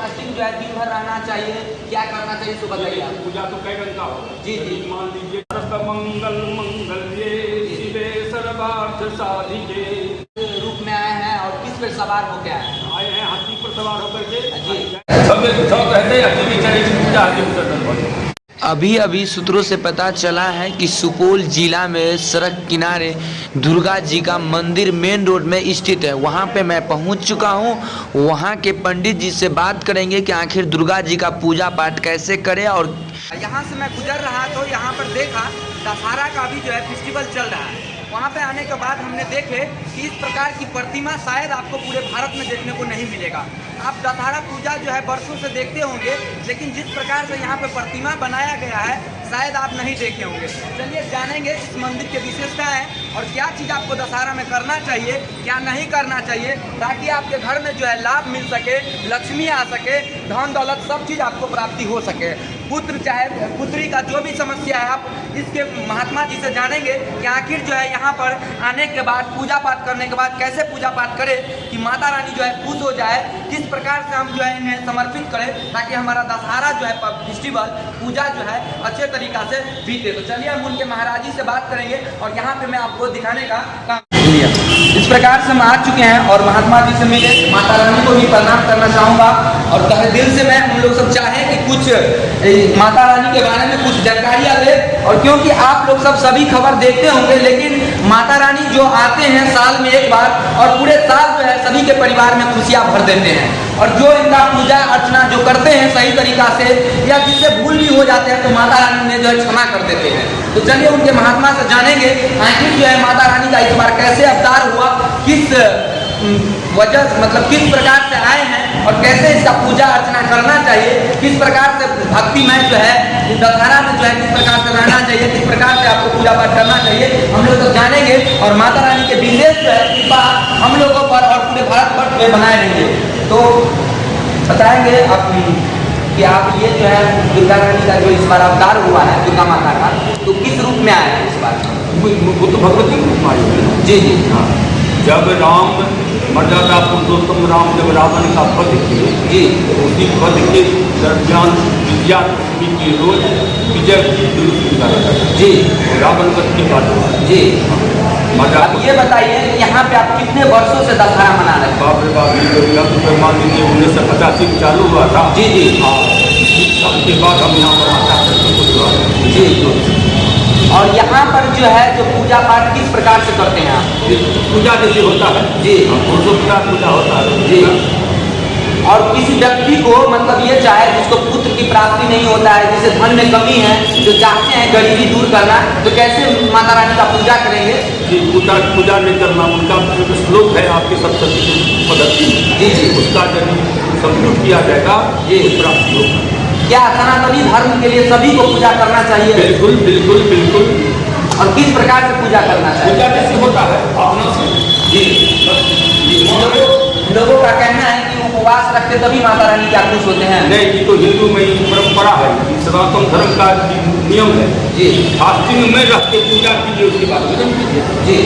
Fasting जो है दिन भर रहना चाहिए, क्या करना चाहिए इसको बताइए आप। पूजा तो कई रंग का होगा। जी जी। मान लीजिए मंगल मंगल्ये शिवे सर्वार्थ साधिके रूप में आए हैं और किस पे सवार हो गया है? आए हैं हाथी पर सवार होकर के। जी। सब कहते हैं हाथी भी चले पूजा हाथी विसर्जन। अभी अभी सूत्रों से पता चला है कि सुपौल जिला में सड़क किनारे दुर्गा जी का मंदिर मेन रोड में स्थित है। वहां पे मैं पहुंच चुका हूं। वहां के पंडित जी से बात करेंगे कि आखिर दुर्गा जी का पूजा पाठ कैसे करें। और यहाँ से मैं गुजर रहा तो यहाँ पर देखा दशहरा का भी जो है फेस्टिवल चल रहा है। वहाँ पे आने के बाद हमने देखे कि इस प्रकार की प्रतिमा शायद आपको पूरे भारत में देखने को नहीं मिलेगा। आप दशहरा पूजा जो है वर्षों से देखते होंगे, लेकिन जिस प्रकार से यहाँ पे प्रतिमा बनाया गया है शायद आप नहीं देखे होंगे। चलिए जानेंगे इस मंदिर की विशेषताएं और क्या चीज़ आपको दशहरा में करना चाहिए, क्या नहीं करना चाहिए, ताकि आपके घर में जो है लाभ मिल सके, लक्ष्मी आ सके, धन दौलत सब चीज़ आपको प्राप्ति हो सके। पुत्र चाहे पुत्री का जो भी समस्या है, आप इसके महात्मा जी से जानेंगे कि आखिर जो है यहाँ पर आने के बाद पूजा पाठ करने के बाद कैसे पूजा पाठ करें कि माता रानी जो है खुश हो जाए, किस प्रकार से हम जो है इन्हें समर्पित करें ताकि हमारा दशहरा जो है फेस्टिवल पूजा जो है अच्छे तरीका से बीते। तो चलिए हम उनके महाराज जी से बात करेंगे और यहाँ पे मैं आपको दिखाने का काम। इस प्रकार से हम आ चुके हैं और महात्मा जी से मिले, माता रानी को भी प्रणाम करना चाहूँगा और तहे दिल से मैं हम लोग सब चाहें कि कुछ माता रानी के बारे में कुछ जानकारियाँ ले। और क्योंकि आप लोग सब सभी खबर देखते होंगे, लेकिन माता रानी जो आते हैं साल में एक बार और पूरे साल जो है सभी के परिवार में खुशियाँ भर देते हैं। और जो इनका पूजा अर्चना जो करते हैं सही तरीका से या जिससे भूल भी हो जाते हैं तो माता रानी ने जो है क्षमा कर देते हैं। तो चलिए उनके महात्मा से जानेंगे आखिर जो है माता रानी का इस बार कैसे अवतार हुआ, किस वजह मतलब किस प्रकार से आए हैं और कैसे इसका पूजा अर्चना करना चाहिए, किस प्रकार से भक्तिमय जो है दशहरा में जो है किस प्रकार से रहना चाहिए, किस प्रकार से आपको पूजा पाठ करना चाहिए, हम लोग तो जानेंगे। और माता रानी के विशेष जो है कृपा हम लोगों पर और पूरे भारतवर्ष में बनाए रहेंगे। तो बताएंगे आप कि आप ये जो है दुर्गा रानी का जो इस बार अवतार हुआ है दुर्गा माता का, तो किस रूप में आया है इस बार? वो तो भगवती रूप में आई। जी जी। हाँ, जब राम मर्यादा पुरुषोत्तम राम जब रावण का वध किए जी, उसी वध के दरमियान विजयादशमी की रोज विजय जुलूस जी रावण वध के बाद जी। मजा। अब ये बताइए कि यहाँ पे आप कितने वर्षों से दशहरा मना रहे हैं? बाप रे बाप, ये मान लीजिए 1985 में चालू हुआ था। जी जी। साल के बाद हम यहाँ पर आता है जी। और यहाँ पर जो है जो पूजा पाठ किस प्रकार से करते हैं आप? पूजा जैसे होता है जी, पुरुषोत्तम पूजा होता है जी। और किसी व्यक्ति को मतलब ये चाहे जिसको पुत्र की प्राप्ति नहीं होता है, जिसे धन में कमी है, जो चाहते हैं गरीबी दूर करना, तो कैसे माता रानी का पूजा करेंगे? जी, पूजा नहीं करना, उनका श्लोक है आपके सप्तशती पद्धति में। जी जी। उसका जब संपूर्ण किया जाएगा ये प्राप्ति होगा। क्या सनातनी धर्म के लिए सभी को पूजा करना चाहिए? बिल्कुल बिल्कुल बिल्कुल। और किस प्रकार से पूजा करना चाहिए? पूजा कैसे होता है भावना से। जी। लोगों का कहना है कि उपवास रखते तभी माता रानी क्या खुश होते हैं। नहीं, ये तो हिंदू में परंपरा है, सनातन धर्म का नियम है। जी। फास्टिंग में रख के पूजा कीजिए, उसके बाद भोजन कीजिए। जी।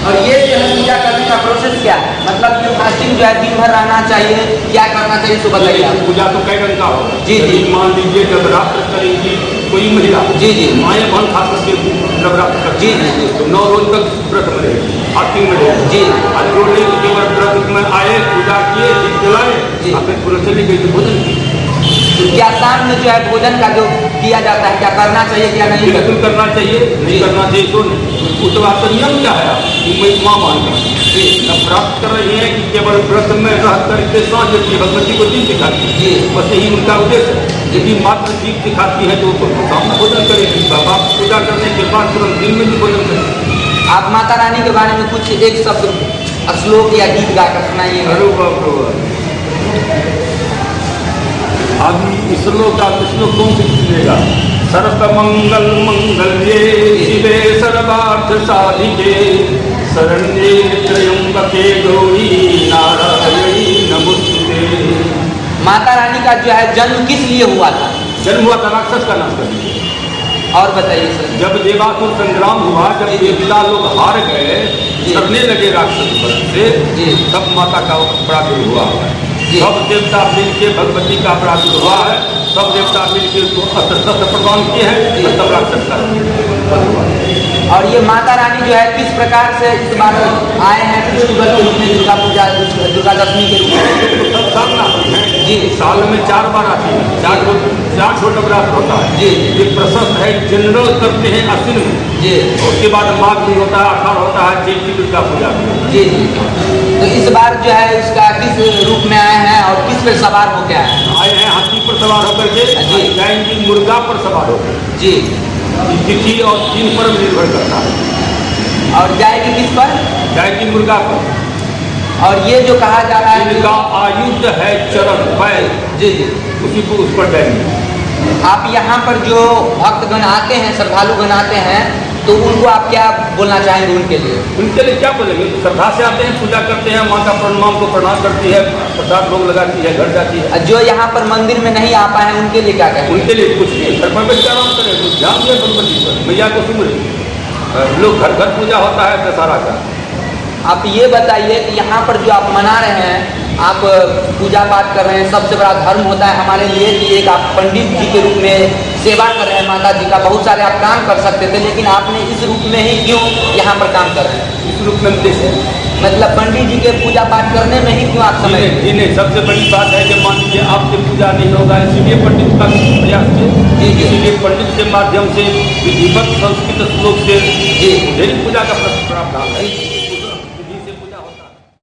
और ये जो है पूजा करने का प्रोसेस क्या है, मतलब ये फास्टिंग जो है दिन भर रहना चाहिए, क्या करना चाहिए तो बताइए आप। पूजा तो कई रंग का होगा। जी जी। मान लीजिए जब रात्र करेंगी कोई महिला, जी जी। माएँ बन खा करके नवरात्र करती जी जी। तो 9 रोज तक व्रत में रहेगी, फास्टिंग में रहेगी। जी। और जो नहीं तो केवल व्रत में आए, पूजा किए, दीप जलाए, जी। और फिर पूरा चली गई तो भोजन किए। क्या शाम में जो है भोजन का जो किया जाता है क्या करना चाहिए क्या नहीं? बिल्कुल करना चाहिए, नहीं करना चाहिए तो नहीं। तो आपका नियम क्या है? आप माँ मान कर प्राप्त कर रही है कि केवल व्रत में रह करके सांझ की भगवती को दीप दिखाती है। जी। बस यही उनका उद्देश्य है। यदि मात्र दीप दिखाती है तो सामना भोजन करेगी, बाबा पूजा करने के बाद तुरंत दिन में भी भोजन करेगी। आप माता रानी के बारे में कुछ एक शब्द श्लोक या गीत गाकर सुनाइए। अरे बाप रे बाप, आदमी श्लोक का श्लोक कौन से सुनेगा? सर्व मंगल मंगल्ये शिवे सर्वार्थ साधिके शरण्ये त्र्यंबके गौरी नारायणी नमोस्तुते। माता रानी का जो है जन्म किस लिए हुआ था? जन्म हुआ था राक्षस का नाश करने। और बताइए सर। जब देवासुर संग्राम हुआ, जब देवता लोग हार गए, करने लगे राक्षस बल से, तब माता का प्रादुर्भाव हुआ। जी। सब देवता मिलके भगवती का प्रादुर्भाव है, सब देवता मिलके उसको अस्त्र शस्त्र प्रदान किए हैं और सब राक्षस का। और ये माता रानी जो है किस प्रकार से इस बार आए हैं फेस्टिवल के रूप में, दुर्गा पूजा दुर्गा दशमी के रूप में? सब सामना होती है जी। साल में 4 बार आती है, 4 छोटा नवरात्र होता है। जी। ये प्रशस्त है, जनरल करते हैं आश्विन में। जी। उसके बाद माघ भी होता है, अखाड़ होता है, चैती दुर्गा पूजा भी। जी जी। तो इस बार जो है उसका किस रूप में आए हैं और किस पर सवार होकर आए हैं? आए हैं हाथी पर सवार होकर के, जी। जाएंगे मुर्गा पर सवार होकर। जी। तिथि और दिन पर निर्भर करता है। और जाएगी किस पर? जाएंगे मुर्गा पर। और ये जो कहा जा रहा है इनका आयुध है चरण बैल, जी जी, उसी को उस पर जाएंगे। आप यहाँ पर जो भक्तगण आते हैं, श्रद्धालुगण आते हैं, तो उनको आप क्या बोलना चाहेंगे उनके लिए? उनके लिए क्या बोलेंगे? श्रद्धा से आते हैं, पूजा करते हैं, माँ का प्रणाम को प्रणाम करती है, प्रसाद भोग लगाती है, घर जाती है। जो यहाँ पर मंदिर में नहीं आ पाए उनके लिए क्या कहेंगे? उनके लिए कुछ नहीं, घर पर बैठ के आराम करें, कुछ ध्यान दिए भगवती पर, मैया को सुमरे। लोग घर घर पूजा होता है दशहरा का। आप ये बताइए कि यहाँ पर जो आप मना रहे हैं, आप पूजा पाठ कर रहे हैं, सबसे बड़ा धर्म होता है हमारे लिए कि एक आप पंडित जी के रूप में सेवा कर रहे हैं माता जी का, बहुत सारे आप काम कर सकते थे, लेकिन आपने इस रूप में ही क्यों यहाँ पर काम कर रहे हैं? इस रूप में जैसे मतलब पंडित जी के पूजा पाठ करने में ही क्यों आप समय? जी नहीं, सबसे बड़ी बात है कि मान लीजिए आपसे पूजा नहीं होगा, इसीलिए पंडित का प्रयास किए। जी जी। इसीलिए पंडित के माध्यम से विधिवत संस्कृत श्लोक से जी। पूजा का प्रावधान है।